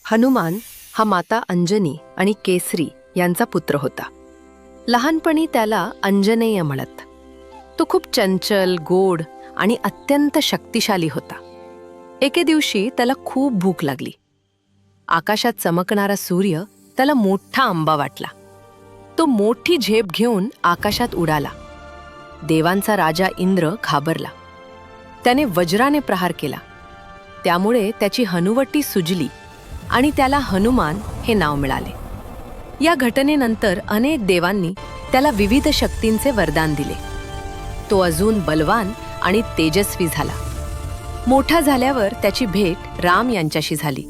हनुमान हा माता अंजनी आणि केसरी यांचा पुत्र होता. लहानपणी त्याला अंजनेय म्हणत. तो खूप चंचल, गोड आणि अत्यंत शक्तिशाली होता. एके दिवशी त्याला खूप भूक लागली. आकाशात चमकणारा सूर्य त्याला मोठा आंबा वाटला. तो मोठी झेप घेऊन आकाशात उडाला. देवांचा राजा इंद्र घाबरला. त्याने वज्राने प्रहार केला. त्यामुळे त्याची हनुवटी सुजली आणि त्याला हनुमान हे नाव मिळाले. या घटनेनंतर अनेक देवांनी त्याला विविध शक्तींचे वरदान दिले. तो अजून बलवान आणि तेजस्वी झाला. मोठा झाल्यावर त्याची भेट राम यांच्याशी झाली.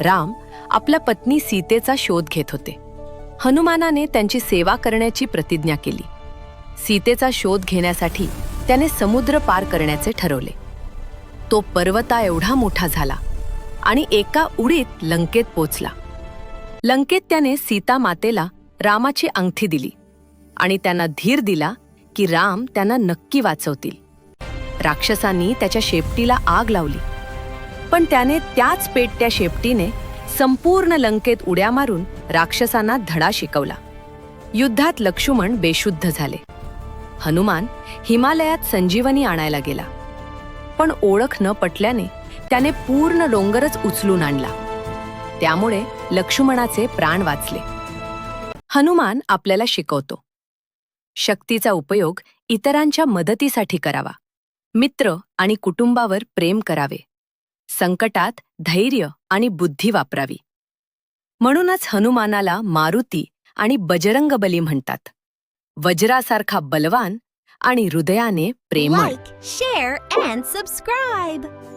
राम आपल्या पत्नी सीतेचा शोध घेत होते. हनुमानाने त्यांची सेवा करण्याची प्रतिज्ञा केली. सीतेचा शोध घेण्यासाठी त्याने समुद्र पार करण्याचे ठरवले. तो पर्वता एवढा मोठा झाला आणि एका उडीत लंकेत पोचला. लंकेत त्याने सीता मातेला रामाची अंगठी दिली आणि त्यांना धीर दिला की राम त्यांना नक्की वाचवतील. राक्षसांनी त्याच्या शेपटीला आग लावली, पण त्याने त्याच पेटत्या शेपटीने संपूर्ण लंकेत उड्या मारून राक्षसांना धडा शिकवला. युद्धात लक्ष्मण बेशुद्ध झाले. हनुमान हिमालयात संजीवनी आणायला गेला, पण ओळख न पटल्याने त्याने पूर्ण डोंगरच उचलून आणला. त्यामुळे लक्ष्मणाचे प्राण वाचले. हनुमान आपल्याला शिकवतो, शक्तीचा उपयोग इतरांच्या मदतीसाठी करावा. मित्र आणि कुटुंबावर प्रेम करावे. संकटात धैर्य आणि बुद्धी वापरावी. म्हणूनच हनुमानाला मारुती आणि बजरंगबली म्हणतात. वज्रासारखा बलवान आणि हृदयाने प्रेमळ. Like, share, and subscribe.